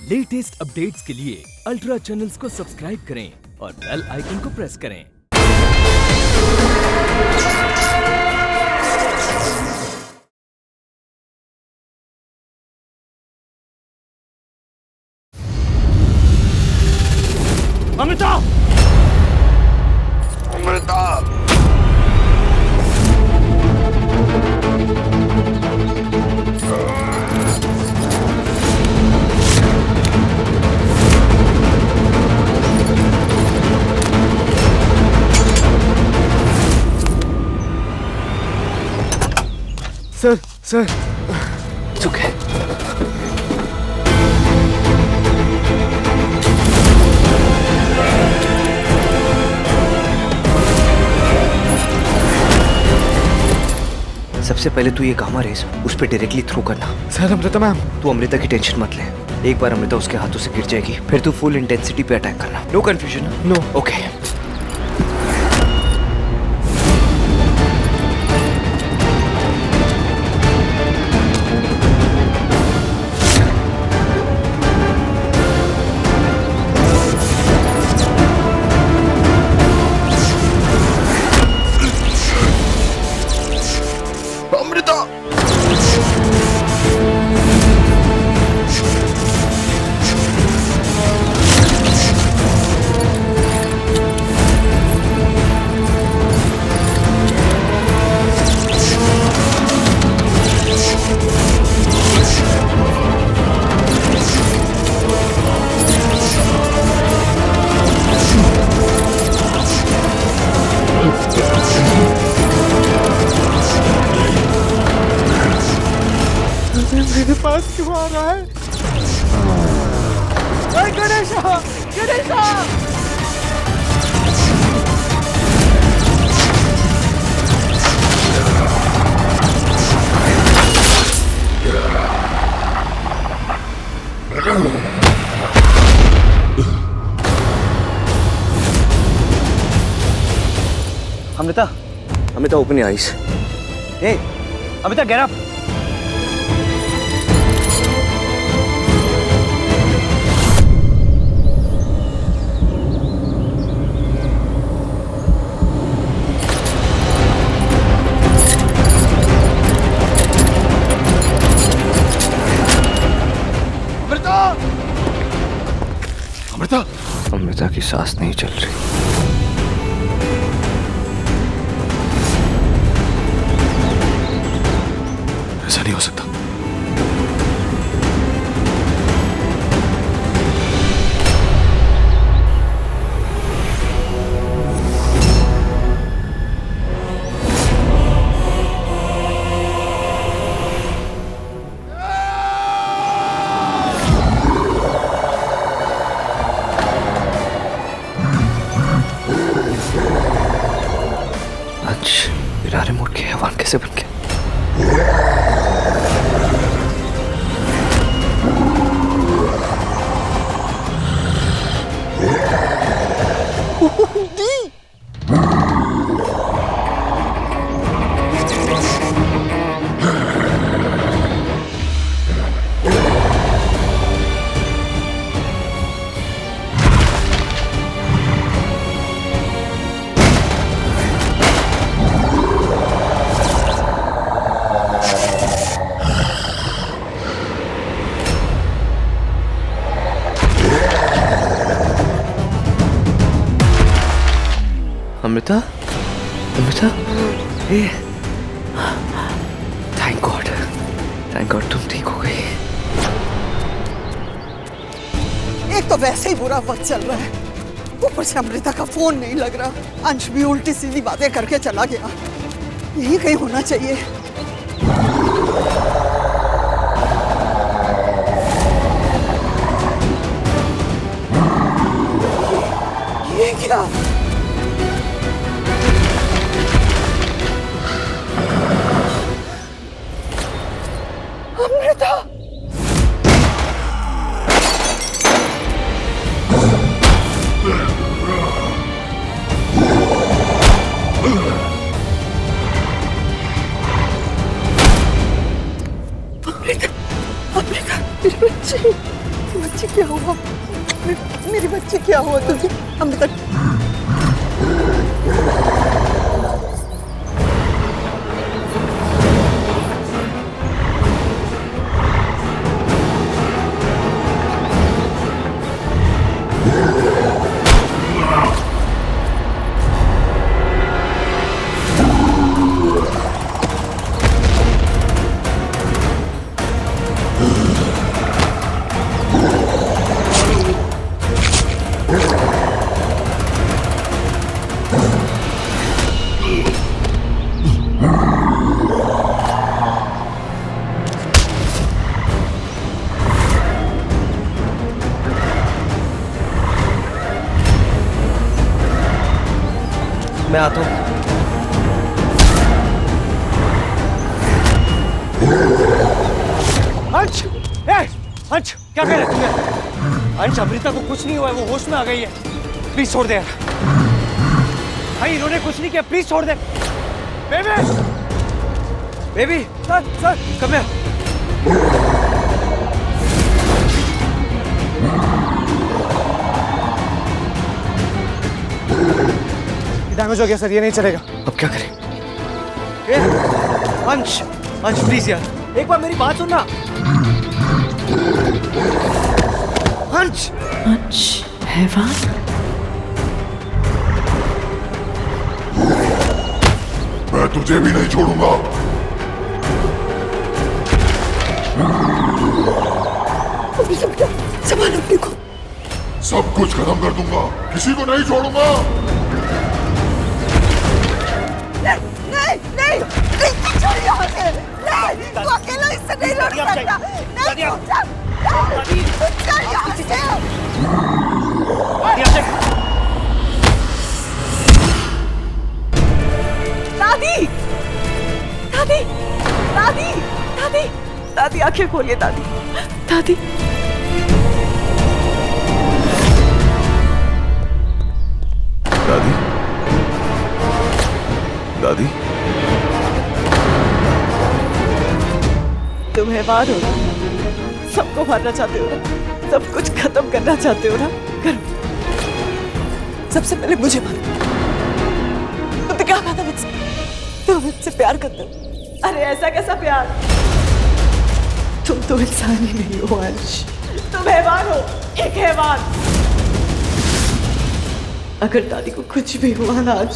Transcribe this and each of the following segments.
Latest updates के लिए ultra channels को सब्सक्राइब करें और बेल आइकन को प्रेस करें। अमृता! अमृता! सर चुप है। सबसे पहले तू ये गामा रेस उस पर डायरेक्टली थ्रो करना। Sir Amrita ma'am. तू अमृता की टेंशन मत ले, एक बार अमृता उसके हाथों से गिर जाएगी फिर तू फुल इंटेंसिटी पे अटैक करना। No confusion. नो। ओके। मेरे पास क्यों आ रहा है? Ganesha! Ganesha! Amrita! Amrita open your eyes. Hey Amrita get up. Amrita! Amrita की सांस नहीं चल रही। ऐसा नहीं हो सकता। आज बिरारे मोड़ के हैवान कैसे बन गए? अमृता? अमृता? थैंक गॉड तुम ठीक हो गई। एक तो वैसे ही बुरा वक्त चल रहा है, ऊपर से अमृता का फोन नहीं लग रहा। अंश भी उल्टी सीधी बातें करके चला गया। यही कहीं होना चाहिए। ये क्या? अमृता! बच्ची क्या हुआ? मेरी बच्ची क्या हुआ तुझे? अमृता मैं आता हूँ। अंश, अंश क्या कह रहे तुमने? अंश, अमृता को कुछ नहीं हुआ है, वो होश में आ गई है। प्लीज छोड़ दे यार। भाई इन्होंने कुछ नहीं किया, प्लीज छोड़ दे। Baby, baby, sir, come here. Damage हो गया सर, ये नहीं चलेगा। अब क्या करें? अंश, अंश प्लीज यार, एक बार मेरी बात सुनना। अंश, अंश हैवान? मैं तुझे भी नहीं छोड़ूंगा। संभाल अपने को। सब कुछ खत्म कर दूंगा, किसी को नहीं छोड़ूंगा। नहीं, तू चल यहाँ से। नहीं, तू अकेला इससे नहीं लड़ सकता। नहीं, तू चल यहाँ से। दादी, दादी, दादी, दादी, दादी, आंखें खोलिए दादी, दादी। दादी, दादी, तुम हैवान हो ना? सबको मारना चाहते हो ना? सब कुछ खत्म करना चाहते हो ना? करो। सबसे पहले मुझे मारो। तुमने क्या कहा था मुझसे? तुम मुझसे प्यार करते हो? अरे ऐसा कैसा प्यार? तुम तो इंसान ही नहीं हो अंश, तुम हैवान हो, एक हैवान। अगर दादी को कुछ भी हुआ ना आज,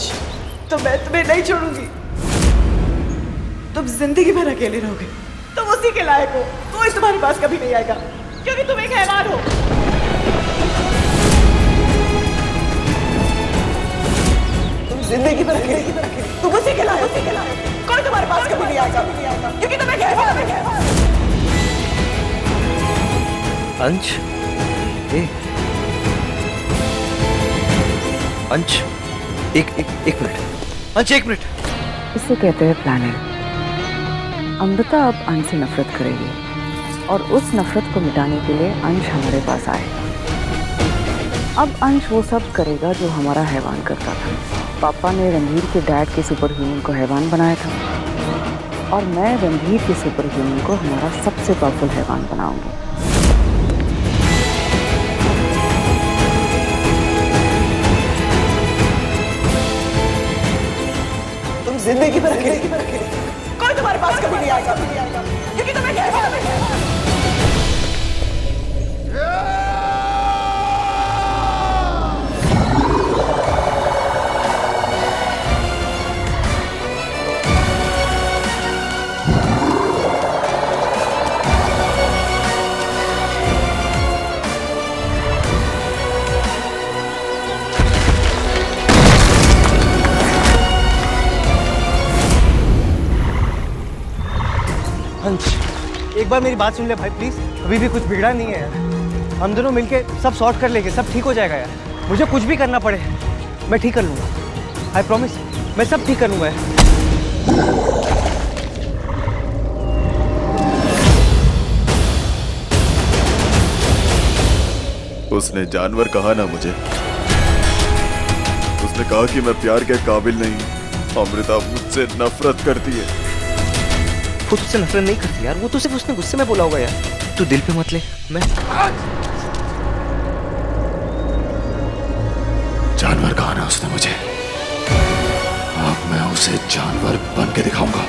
तो मैं तुम्हें नहीं छोड़ूंगी। तुम जिंदगी भर अकेले रहोगे। तुम उसी के लायक हो, कोई तुम्हारे पास कभी नहीं आएगा, क्योंकि तुम एक हैवान हो। तुम जिंदगी भर अकेले, तुम उसी के लायक, कोई तुम्हारे पास कभी नहीं आएगा, क्योंकि तुम एक हैवान हो। अंश, अंश, एक मिनट। अंश, एक मिनट। इसे कहते हैं प्लानिंग। अमृता अब अंश से नफरत करेगी और उस नफरत को मिटाने के लिए अंश हमारे पास आएगा। अब अंश वो सब करेगा जो हमारा हैवान करता था। पापा ने रणवीर के डैड के सुपर ह्यूमन को हैवान बनाया था और मैं रणवीर के सुपर ह्यूमन को हमारा सबसे पावरफुल हैवान बनाऊंगी। जिंदगी भर अकेले, कोई तुम्हारे पास कभी नहीं आएगा, क्योंकि तुम्हें क्या है? अंश, एक बार मेरी बात सुन ले भाई प्लीज। अभी भी कुछ बिगड़ा नहीं है यार। हम दोनों मिलके सब सॉर्ट कर लेंगे, सब ठीक हो जाएगा यार। मुझे कुछ भी करना पड़े मैं ठीक कर लूंगा। आई प्रॉमिस, मैं सब ठीक कर लूंगा यार। उसने जानवर कहा ना मुझे। उसने कहा कि मैं प्यार के काबिल नहीं। अमृता मुझसे नफरत करती है। वो तुझसे नफरत नहीं करती यार, वो तो सिर्फ उसने गुस्से में बोला होगा यार। तू दिल पे मत ले। मैं जानवर कहा ना उसने मुझे, अब मैं उसे जानवर बन के दिखाऊंगा।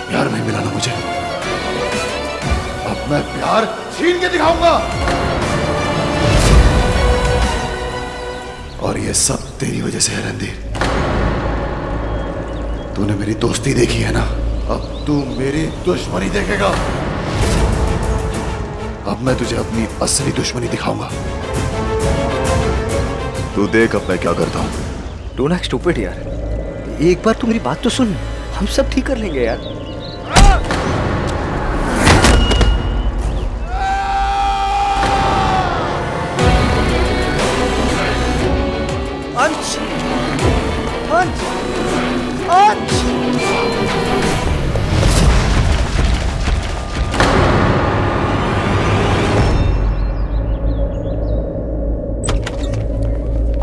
प्यार नहीं मिला ना मुझे, अब मैं प्यार छीन के दिखाऊंगा। और ये सब तेरी वजह से है रणधीर। तूने मेरी दोस्ती देखी है ना, अब तू मेरी दुश्मनी देखेगा। अब मैं तुझे अपनी असली दुश्मनी दिखाऊंगा। तू देख अब मैं क्या करता हूं। डोंट एक्ट स्टूपिड यार, एक बार तू मेरी बात तो सुन, हम सब ठीक कर लेंगे यार। अंश, अंश, अंश।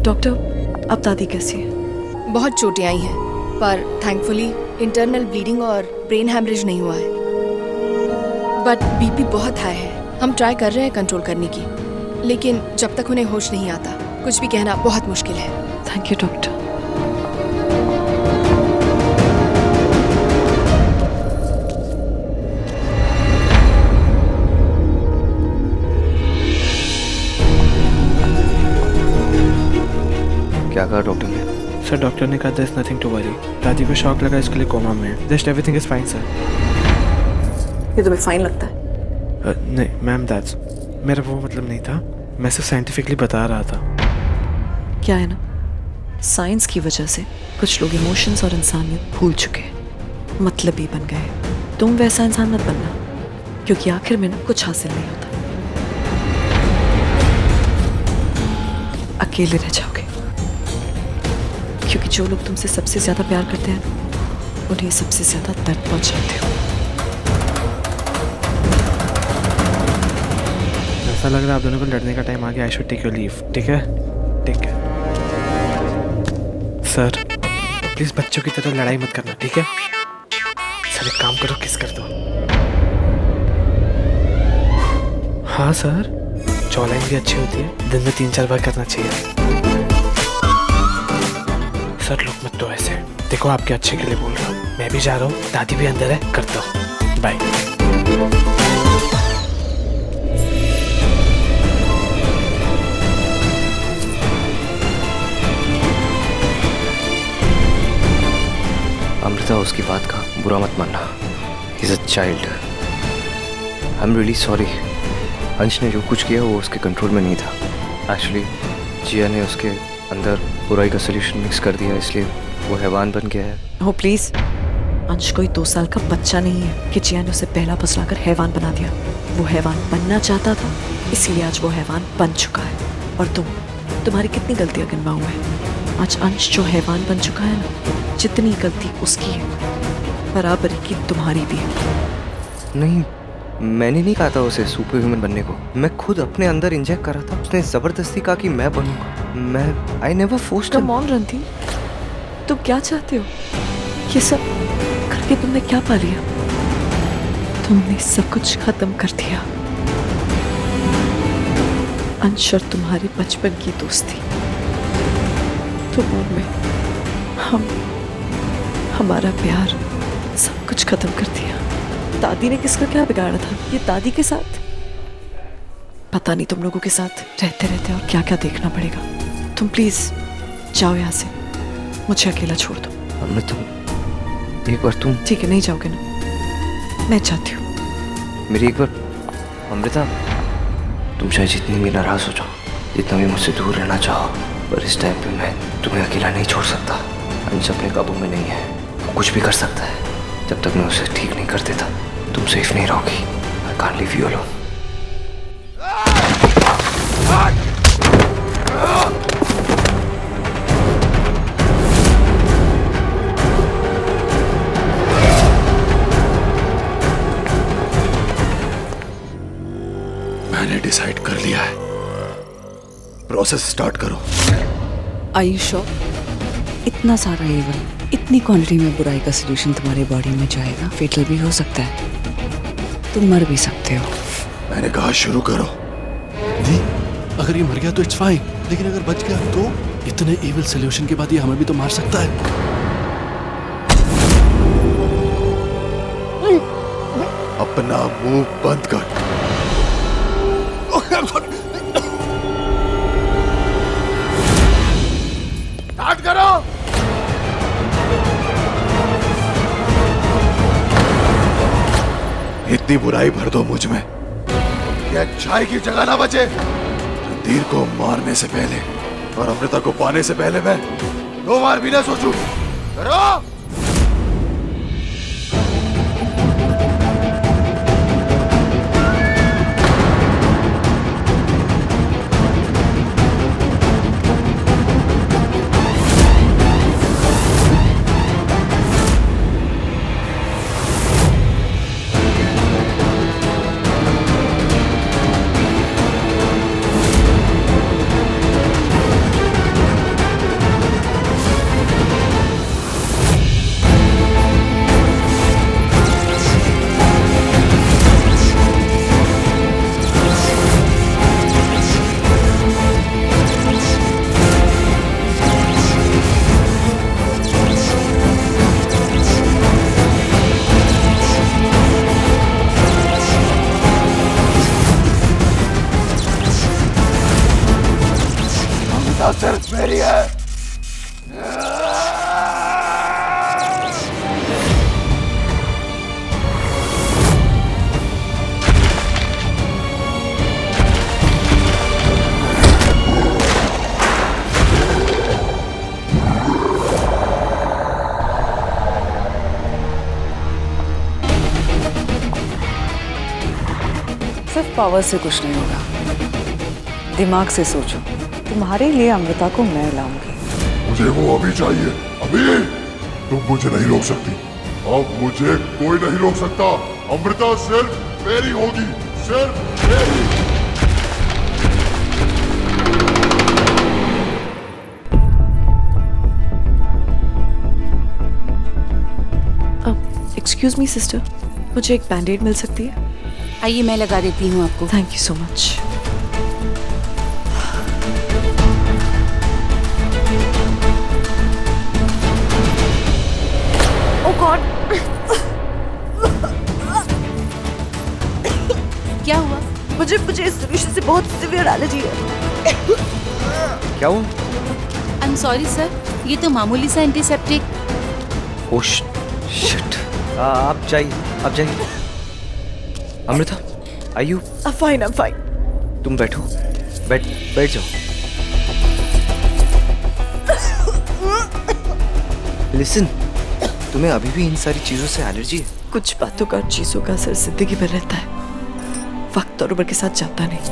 डॉक्टर, अब दादी कैसी है? बहुत चोटें आई हैं, पर थैंकफुली इंटरनल ब्लीडिंग और ब्रेन हैमरेज नहीं हुआ है। बट बीपी बहुत हाई है। हम ट्राई कर रहे हैं कंट्रोल करने की, लेकिन जब तक उन्हें होश नहीं आता कुछ भी कहना बहुत मुश्किल है। Thank you doctor. क्या कहा डॉक्टर ने? सर डॉक्टर ने कहा there's nothing to worry। दादी को शॉक लगा, इसके लिए कोमा में है। Just everything is fine sir. ये तुम्हें फाइन लगता है? नहीं मैम, दैट्स मेरा वो मतलब नहीं था, मैं सिर्फ साइंटिफिकली बता रहा था। क्या है ना, साइंस की वजह से कुछ लोग इमोशंस और इंसानियत भूल चुके हैं, मतलबी बन गए। तुम वैसा इंसान मत बनना, क्योंकि आखिर में ना कुछ हासिल नहीं होता, अकेले रह जाओगे। क्योंकि जो लोग तुमसे सबसे ज्यादा प्यार करते हैं उन्हें सबसे ज्यादा दर्द पहुंचाते हो। ऐसा लग रहा है आप दोनों को लड़ने का टाइम आ गया। I should take your leave, ठीक है? ठीक है सर, प्लीज बच्चों की तरह लड़ाई मत करना, ठीक है? सर एक काम करो, किस कर दो। हाँ सर, जॉलाइन भी अच्छी होती है, दिन में 3-4 बार करना चाहिए। सर लोग मत तो ऐसे, देखो आपके अच्छे के लिए बोल रहा हूँ। मैं भी जा रहा हूँ, दादी भी अंदर है, करता हूँ। बाय। अमृता, उसकी बात का बुरा मत मानना। He is a child. I am really sorry. अंश ने जो कुछ किया वो उसके कंट्रोल में नहीं था। एक्चुअली जिया ने उसके अंदर बुराई का सोल्यूशन मिक्स कर दिया, इसलिए वो हैवान बन गया है। हो प्लीज, अंश कोई 2 साल का बच्चा नहीं है कि जिया ने उसे पहला फुसलाकर हैवान बना दिया। वो हैवान बनना चाहता था, इसीलिए आज वो हैवान बन चुका है। और तुम्हारी कितनी गलतियां गिनवाऊं मैं? आज अंश जो हैवान बन चुका है ना, जितनी गलती उसकी है बराबरी की तुम्हारी भी है। नहीं, मैंने नहीं कहा था उसे सुपर ह्यूमन बनने को। मैं खुद अपने अंदर इंजेक्ट कर रहा था। उसने जबरदस्ती कहा कि मैं बनूंगा। मैं I never forced him. Come on Randhir, तुम क्या चाहते हो? ये सब करके तुमने क्या पा लिया? तुमने सब कुछ खत्म कर दिया। अंश और तुम्हारी बचपन की दोस्ती, तुम और मैं, हमारा प्यार, सब कुछ खत्म कर दिया। दादी ने किसका क्या बिगाड़ा था? ये दादी के साथ, पता नहीं तुम लोगों के साथ रहते रहते और क्या क्या देखना पड़ेगा। तुम प्लीज जाओ यहाँ से, मुझे अकेला छोड़ दो। अमृता, एक बार तुम। ठीक है, नहीं जाओगे ना? मैं चाहती हूँ। मेरी एक बार। अमृता, तुम शायद जितनी भी नाराज हो जाओ, जितना भी मुझसे दूर रहना चाहो, पर इस टाइम पे मैं तुम्हें अकेला नहीं छोड़ सकता। अंश अपने काबू में नहीं है, वो कुछ भी कर सकता है। जब तक मैं उसे ठीक नहीं कर देता तुम सेफ नहीं रहोगी। I can't leave you alone. मैंने डिसाइड कर लिया है, प्रोसेस स्टार्ट करो। आयुष, इतना सारा एवल, इतनी क्वांटिटी में बुराई का सोल्यूशन तुम्हारी बॉडी में जाएगा, फेटल भी हो सकता है, तुम मर भी सकते हो। मैंने कहा शुरू करो। जी, अगर ये मर गया तो इट्स फाइन, लेकिन अगर बच गया तो इतने इविल सॉल्यूशन के बाद ये हमें भी तो मार सकता है। अपना मुंह बंद कर। स्टार्ट करो। इतनी बुराई भर दो मुझ में कि अच्छाई की जगह ना बचे। रणधीर को मारने से पहले और अमृता को पाने से पहले मैं 2 बार भी ना सोचूं। करो। सिर्फ मेरी है। सिर्फ पावर से कुछ नहीं होगा, दिमाग से सोचो। तुम्हारे लिए अमृता को मैं लाऊंगी। मुझे वो अभी चाहिए, अभी। तुम मुझे नहीं रोक सकती, अब मुझे कोई नहीं रोक सकता। अमृता सिर्फ मेरी होगी, सिर्फ मेरी। एक्सक्यूज मी सिस्टर, मुझे एक बैंडेड मिल सकती है? आइए मैं लगा देती हूँ आपको। Thank you so much. क्या हुआ? मुझे इस सोल्यूशन से बहुत सीवियर एलर्जी है। क्या हुआ? आई एम सॉरी सर, ये तो मामूली सा एंटीसेप्टिक। ओह शिट। आप जाइए। Amrita, are you? I am fine. तुम बैठो, बैठ जाओ। लिसन, तुम्हें अभी भी इन सारी चीजों से एलर्जी है? कुछ बातों का, चीजों का असर जिंदगी में रहता है, वक्त और उम्र के साथ जाता नहीं।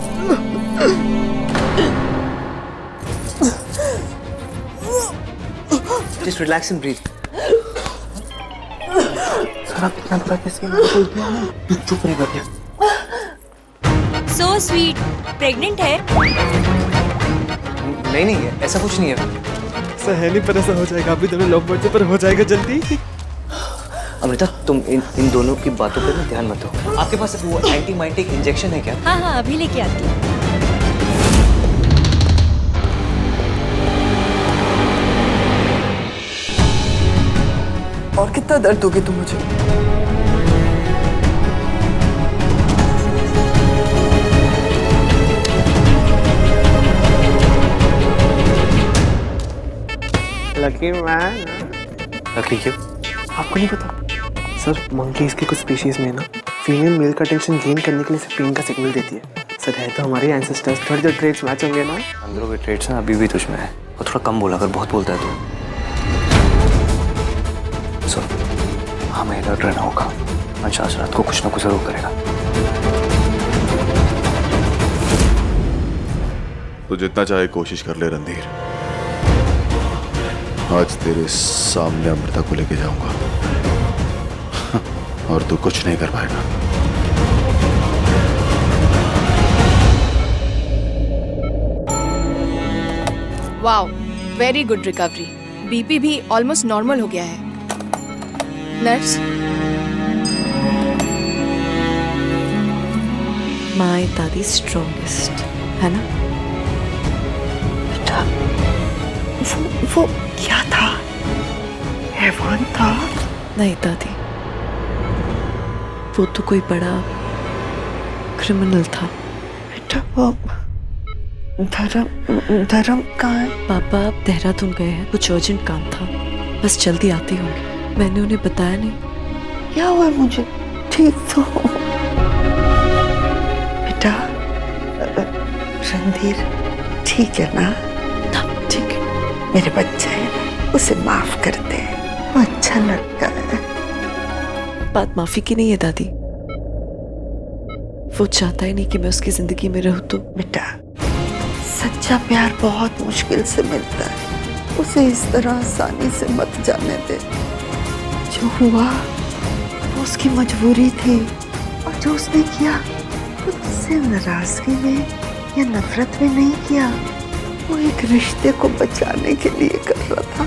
Just relax and breathe. Sir आप इतना बुरा कैसे बोल दिया? तू चुप रह गया। So sweet, प्रेग्नेंट है? नहीं, ऐसा कुछ नहीं है। सर है नहीं, पर ऐसा हो जाएगा। अभी तुम्हें लव बर्ड पर हो जाएगा जल्दी। अमृता, तुम इन दोनों की बातों पर ध्यान मत दो। आपके पास वो एंटीमाइटिक इंजेक्शन है क्या? हाँ अभी लेके आती हूँ। और कितना दर्द दोगे तुम मुझे? Lucky man. लकी क्यों? आपको नहीं पता सर, मंकीज की कुछ स्पीशीज में ना फीमेल मेल का अटेंशन गेन करने के लिए सिर्फ पेन का सिग्नल देती है। सर है तो हमारे एंसेस्टर्स, थोड़े जो ट्रेड्स मैच होंगे ना। अंदरों के ट्रेड्स ना अभी भी तुझ में है। और थोड़ा कम बोला कर, बहुत बोलता है तू। सुन, हमें अलर्ट रहना होगा। अंश आज रात को कुछ ना कुछ जरूर करेगा। तो जितना चाहे कोशिश कर ले रणधीर। आज तेरे सामने अमृता को लेके जाऊंगा और तू कुछ नहीं कर पाएगा। Wow, very good recovery. BP भी ऑलमोस्ट नॉर्मल हो गया है। नर्स, माय दादी स्ट्रॉन्गेस्ट है ना? वो क्या था? हैवान था? नहीं दादी, वो तो कोई बड़ा क्रिमिनल था। बेटा वो धर्म कहाँ है? पापा आप देहरादून गए हैं, कुछ अर्जेंट काम था, बस जल्दी आती होंगी। मैंने उन्हें बताया नहीं। क्या हुआ मुझे? ठीक तो हूँ। बेटा रणधीर ठीक है ना? ठीक है। मेरे बच्चे हैं, उसे माफ कर दे, वो अच्छा लड़का है। बात माफी की नहीं है दादी, वो चाहता ही नहीं कि मैं उसकी जिंदगी में रहूं। तो बेटा सच्चा प्यार बहुत मुश्किल से मिलता है, उसे इस तरह आसानी से मत जाने दे। जो हुआ वो उसकी मजबूरी थी, और जो उसने किया वो तुझसे नाराजगी में या नफरत में नहीं किया, वो एक रिश्ते को बचाने के लिए कर रहा था।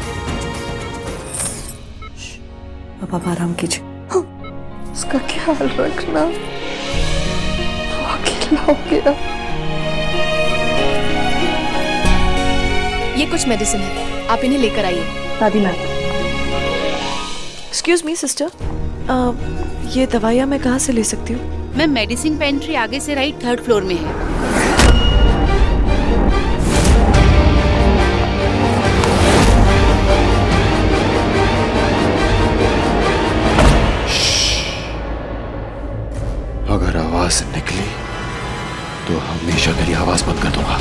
अब आप आराम कीजिए। उसका ख्याल रखना, वो अकेला हो गया। ये कुछ मेडिसिन है, आप इन्हें लेकर आइए। दादी मैम। एक्सक्यूज मी सिस्टर, ये दवाइयाँ मैं कहाँ से ले सकती हूँ? मैम मेडिसिन पेंट्री आगे से राइट 3rd फ्लोर में है। अगर आवाज निकली तो हमेशा के लिए आवाज बंद कर दूंगा।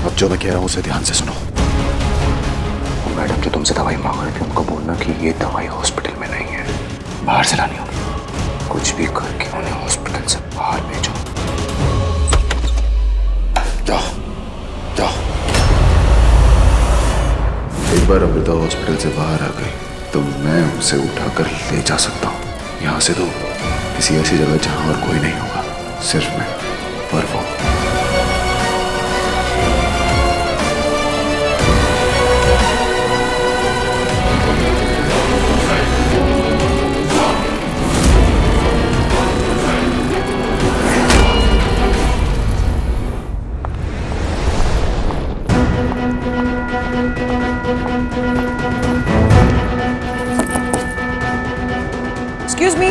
अब जो मैं कह रहा हूं उसे ध्यान से सुनो। मैडम जो तुमसे दवाई मांग रही थी उनको बोलना कि ये दवाई हॉस्पिटल में नहीं है, बाहर से लानी होगी। कुछ भी करके उन्हें हॉस्पिटल से बाहर भेजो। जाओ जाओ। एक बार अमृता हॉस्पिटल से बाहर आ गई तो मैं उसे उठाकर ले जा सकता हूँ यहाँ से। तो किसी ऐसी जगह जहां और कोई नहीं होगा, सिर्फ मैं और वो। Excuse me.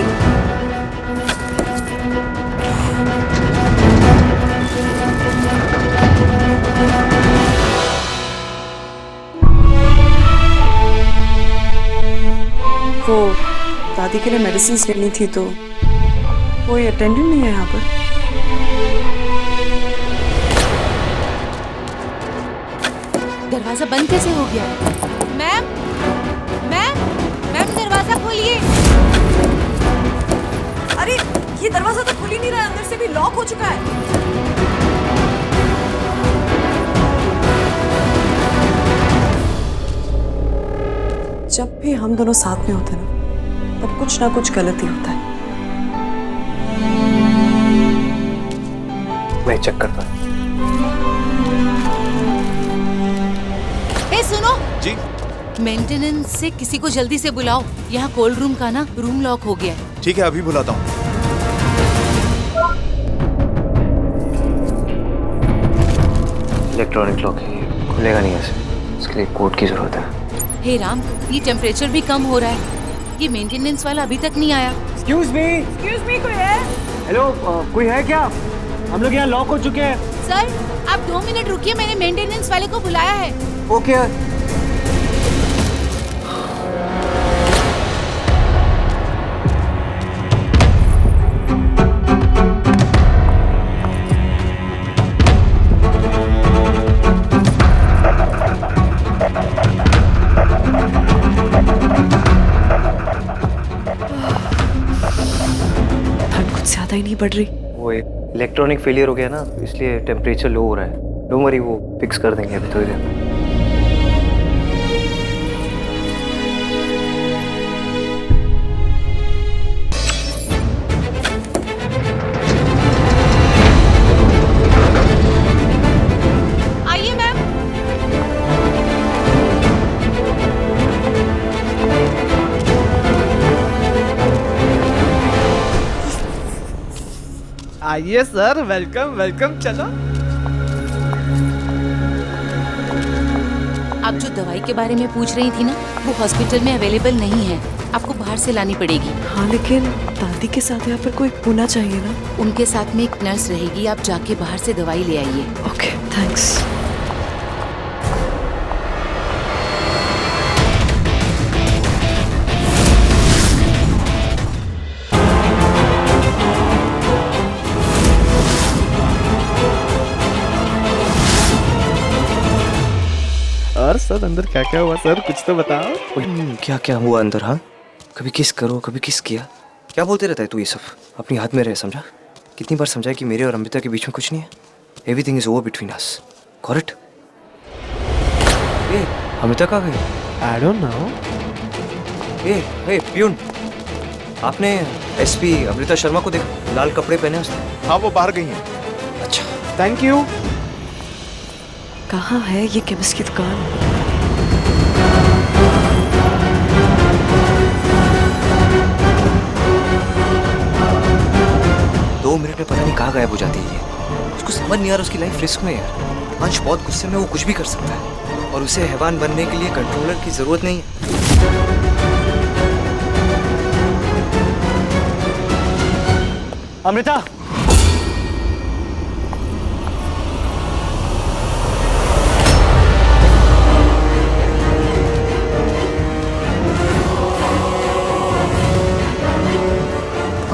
वो दादी के लिए मेडिसिन लेनी थी, तो कोई अटेंडेंट नहीं है यहाँ पर। दरवाजा बंद कैसे हो गया? मैम मैम मैम दरवाजा खोलिए। अरे ये दरवाजा तो खुल ही नहीं रहा है, अंदर से भी लॉक हो चुका है। जब भी हम दोनों साथ में होते हैं ना, तब कुछ ना कुछ गलत ही होता है। मैं चेक करता हूँ। सुनो जी। मेंटेनेंस से किसी को जल्दी से बुलाओ, यहाँ कोल्ड रूम का ना रूम लॉक हो गया है। ठीक है, अभी बुलाता हूँ। इलेक्ट्रॉनिक लॉक है, खुलेगा नहीं ऐसे, इसके लिए कोड की जरूरत है। हे राम, ये टेम्परेचर भी कम हो रहा है, ये मेंटेनेंस वाला अभी तक नहीं आया। एक्सक्यूज मी कोई है? हेलो कोई है क्या? हम लोग यहाँ लॉक हो चुके हैं। सर आप 2 मिनट रुकिए, मैंने मेंटेनेंस वाले को बुलाया है। ओके। ज्यादा ही नहीं बढ़ रही। वो इलेक्ट्रॉनिक फेलियर हो गया ना, इसलिए टेम्परेचर लो हो रहा है। डोंट वरी, वो फिक्स कर देंगे अभी थोड़ी देर में। आइए मैम। आइए सर, वेलकम वेलकम। चलो आप जो दवाई के बारे में पूछ रही थी ना, वो हॉस्पिटल में अवेलेबल नहीं है, आपको बाहर से लानी पड़ेगी। हाँ लेकिन दादी के साथ यहाँ पर कोई होना चाहिए ना। उनके साथ में एक नर्स रहेगी, आप जाके बाहर से दवाई ले आइए। Okay thanks. और सर अंदर क्या क्या हुआ सर, कुछ तो बताओ। क्या क्या हुआ अंदर? हाँ, कभी किस करो, कभी किस किया, क्या बोलते रहता है तू? ये सब अपनी हाथ में रहे, समझा? कितनी बार समझाया कि मेरे और अमृता के बीच में कुछ नहीं है। Everything is over between us. Got it? ए, अमृता कहाँ गई? I don't know. ए प्यून, आपने एसपी अमृता शर्मा को देखा? लाल कपड़े पहने उसने। हाँ वो बाहर गई हैं। अच्छा थैंक यू। कहाँ है ये केमिस्ट की दुकान? दो मिनट में पता नहीं कहाँ गायब हो जाती है ये। उसको समझ नहीं आ रहा, उसकी लाइफ रिस्क में है यार। अंश बहुत गुस्से में, वो कुछ भी कर सकता है और उसे हैवान बनने के लिए कंट्रोलर की जरूरत नहीं है। अमृता,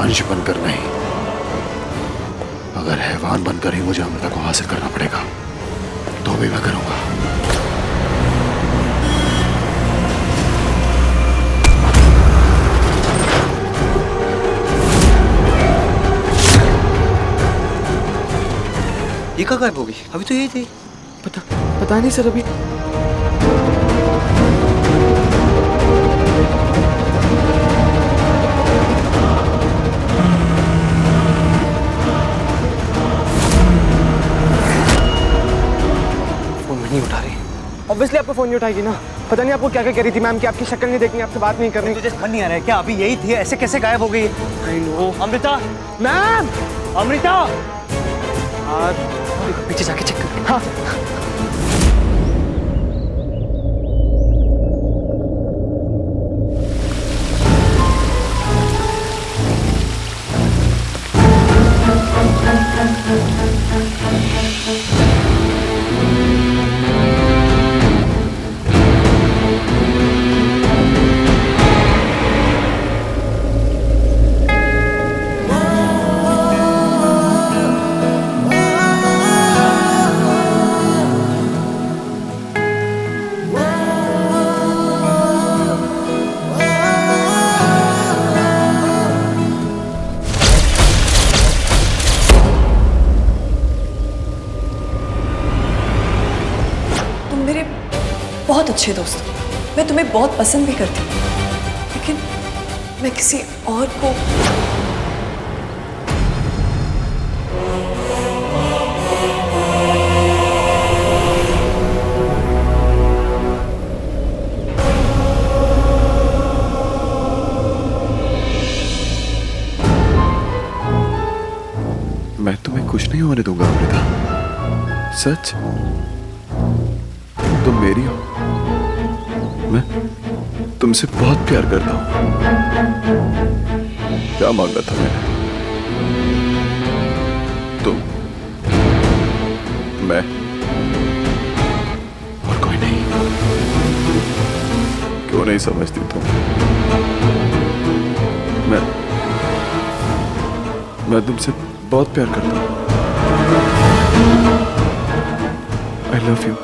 अंश बनकर नहीं, अगर हैवान बनकर ही मुझे अमृता को हासिल करना पड़ेगा तो भी मैं करूंगा। ये कहाँ गायब हो गई? अभी तो यही थी। पता नहीं सर। अभी नहीं उठा रही। ऑब्वियसली आपको फोन नहीं उठाएगी ना। पता नहीं आपको क्या क्या कह रही थी मैम कि आपकी शक्ल नहीं देखनी, आपसे बात नहीं करनी। तुझे समझ नहीं आ रहा है क्या? अभी यही थी, ऐसे कैसे गायब हो गई? I know. Amrita, ma'am! Amrita! पीछे जाके चेक कर। हाँ। बहुत अच्छे दोस्त, मैं तुम्हें बहुत पसंद भी करती हूँ, लेकिन मैं किसी और को मैं तुम्हें कुछ नहीं होने दूंगा अमृता। सच, तुम मेरी हो। मैं तुमसे बहुत प्यार करता हूं। क्या मांगा था मैंने? तुम, मैं और कोई नहीं। क्यों नहीं समझती तुम? मैं तुमसे बहुत प्यार करता हूं। I love you।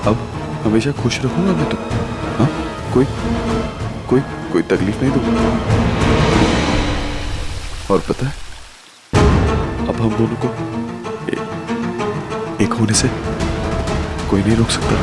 अब हमेशा खुश रखूंगा मैं तुम। हाँ, कोई तकलीफ नहीं दूंगा। और पता है, अब हम दोनों को एक होने से कोई नहीं रोक सकता।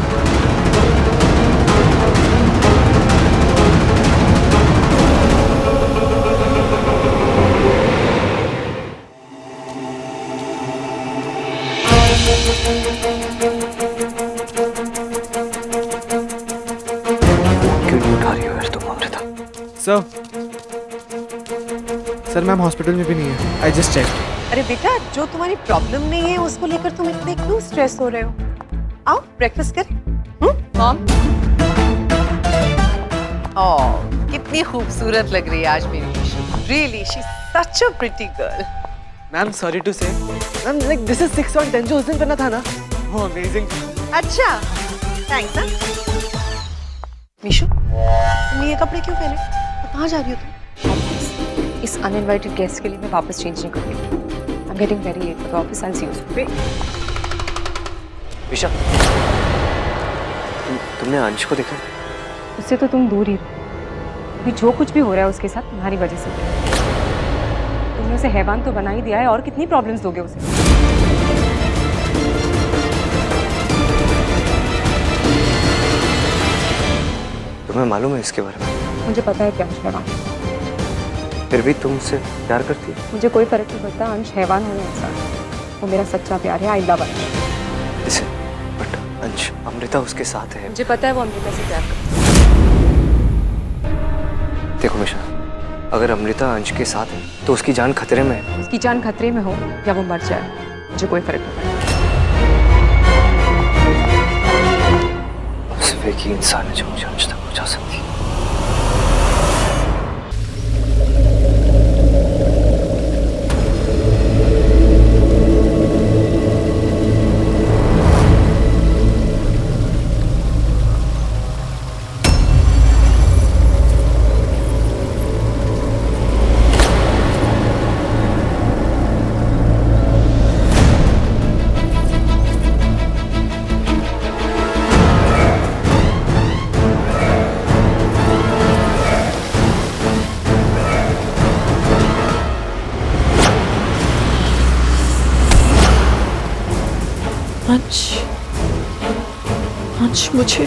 क्यों नहीं उठा रही हो यार तुम अमृता? सर मैम हॉस्पिटल में भी नहीं है। I just check. अरे बेटा, जो तुम्हारी प्रॉब्लम नहीं है उसको लेकर तुम इतने क्यों स्ट्रेस हो रहे हो? आओ ब्रेकफास्ट कर। मॉम, ओह कितनी खूबसूरत लग रही है आज मेरी Mishu. Really she is such a pretty girl. Ma'am sorry to say ma'am, like this is 6 और 10 जो उस दिन करना था ना, वो अमेजिंग। अच्छा थैंक्स। मिशू, तुमने ये कपड़े क्यों पहने? कहाँ जा रही हो तुम? इस अनइनवाइटेड गेस्ट के लिए मैं वापस चेंज नहीं करूँगी। I am getting very late for the office. I will see you soon. Visha, तुमने अंश को देखा? उससे तो तुम दूर ही रहो। अभी जो कुछ भी हो रहा है उसके साथ तुम्हारी वजह से। तुमने उसे हैवान तो बना ही दिया है, और कितनी प्रॉब्लम्स दोगे उसे? तुम्हें मालूम है इसके बारे में? मुझे पता है कि अंश हैवान, फिर भी तुम उससे प्यार करती है? मुझे कोई फर्क नहीं पड़ता अंश हैवान हो या इंसान। वो मेरा सच्चा प्यार है। आई लव अंश। बट अंश, अमृता उसके साथ है। मुझे पता है वो अमृता से प्यार करती है। देखो मिशा, अगर अमृता अंश के साथ है तो उसकी जान खतरे में है। उसकी जान खतरे में हो या वो मर जाए, मुझे कोई फर्क नहीं पड़ता। सिर्फ एक ही इंसान है जो मुझे अंश तक पहुंचा सकती है। अंश मुझे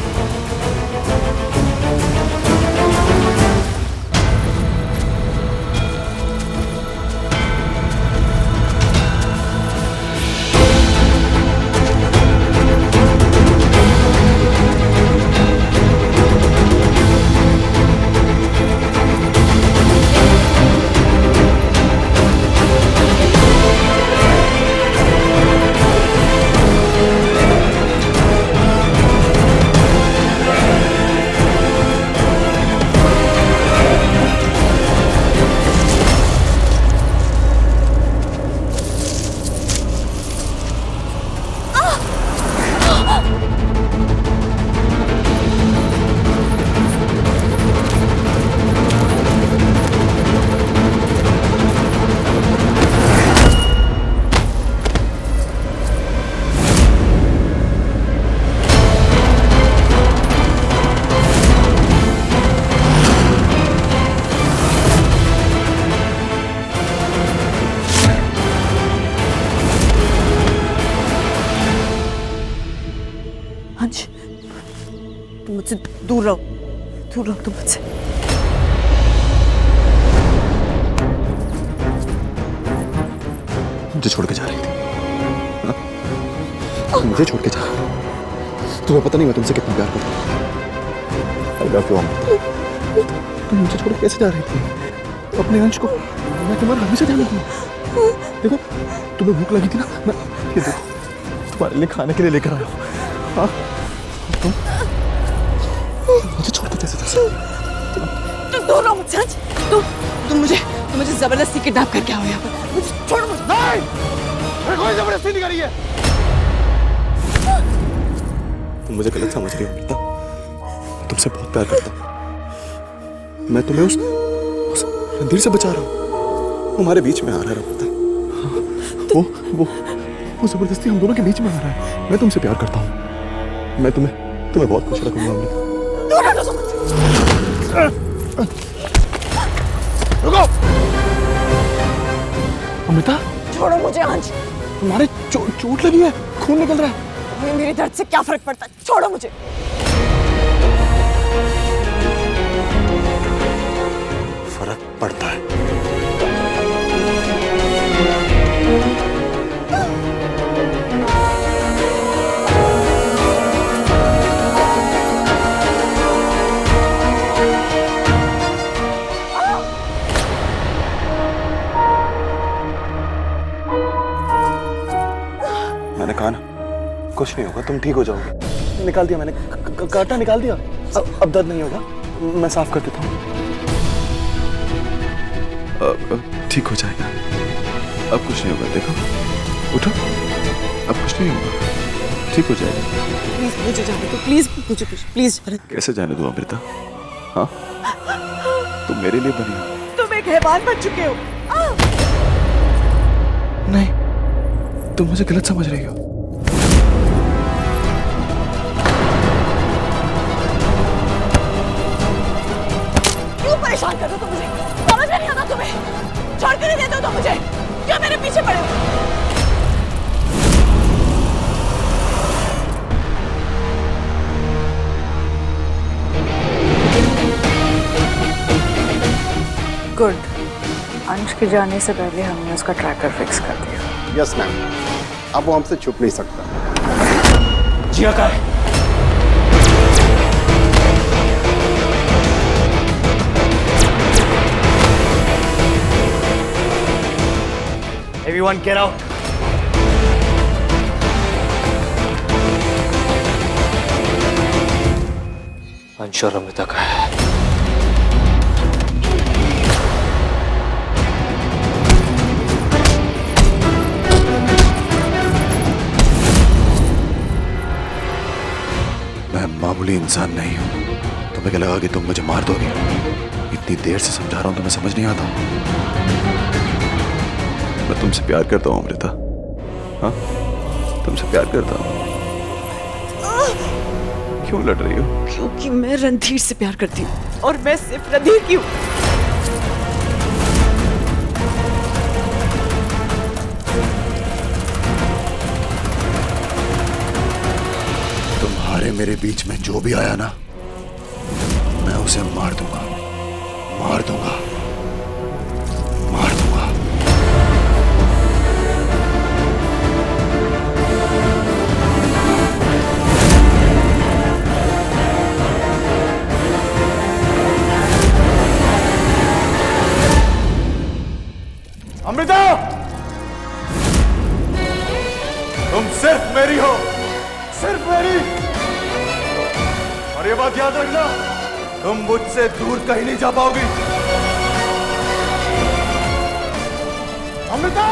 तुम मुझसे दूर रहो तुम मुझसे। मुझे छोड़ के जा रही थी हाँ? मुझे छोड़ के जा रही थी। तुम्हें पता नहीं मैं तुमसे कितना प्यार करता हूँ। I love you Amrita. तुम मुझे छोड़ के कैसे जा रही थी? अपने अंश को मैं तुम्हारा हमेशा ध्यान रखूंगा। देखो तुम्हें भूख लगी थी ना, मैं ये देखो तुम्हारे लिए खाने के लिए लेकर आया हूँ। हाँ तुम मुझे छोड़ के कैसे जा सकती? तुम दोनों मुझसे तुम मुझे जबरदस्ती किडनैप करके आओ यहाँ पर। मुझे छोड़ मुझे। नहीं, मैं कोई जबरदस्ती नहीं करी है। तुम मुझे गलत समझ रही हो अमृता। मैं तुमसे बहुत प्यार करता हूँ। मैं तुम्हें उस रणधीर से बचा रहा हूँ। हमारे बीच में आ रहा है अमृता। वो जबरदस्ती हम दोनों के बीच में आ रहा है। मैं तुमसे प्यार करता हूँ। मैं तुम्हें बहुत खुश रखूंगा अमृता। रुको अमृता। छोड़ो मुझे अंश। तुम्हारे चोट लगी है, खून निकल रहा है। तुम्हें मेरे दर्द से क्या फर्क पड़ता है? छोड़ो मुझे। फर्क पड़ता है। मैंने कहा ना कुछ नहीं होगा, तुम ठीक हो जाओगे। निकाल दिया मैंने, कांटा निकाल दिया। अब दर्द नहीं होगा, मैं साफ कर देता हूँ। ठीक हो जाएगा, अब कुछ नहीं होगा। देखो, उठो, अब कुछ नहीं होगा, ठीक हो जाएगा। प्लीज मुझे जाने दो, प्लीज मुझे प्लीज जाने दो। कैसे जाने दो अमृता? हाँ, तुम मेरे लिए बनी हो। तुम एक हैवान बन चुके हो। नहीं, तुम मुझे गलत समझ रही हो। क्यों परेशान कर रहे हो तुम मुझे? समझ में नहीं आता तुम्हें? छोड़ कर नहीं देते हो तुम मुझे? क्यों मेरे पीछे पड़े हो? गुड, अंश के जाने से पहले हमने उसका ट्रैकर फिक्स कर दिया। यस मैम, अब वो हमसे छुप नहीं सकता। जिया का है। Everyone get out. अंश और अमृता का है। मैं मामूली इंसान नहीं हूँ। तुम्हें क्या लगा कि तुम मुझे मार दोगे? इतनी देर से समझा रहा हूँ, तुम्हें समझ नहीं आता? मैं तुमसे प्यार करता हूँ अमृता। हाँ, तुमसे प्यार करता हूँ। क्यों लड़ रही हो? क्योंकि मैं रणधीर से प्यार करती हूँ और मैं सिर्फ रणधीर की हूँ। तुम्हारे मेरे बीच में जो भी आया ना, मैं उसे मार दूंगा, मार दूंगा, मार दूंगा। अमृता, तुम सिर्फ मेरी हो, सिर्फ मेरी। और ये बात याद रखना, तुम मुझसे दूर कहीं नहीं जा पाओगी। अमृता!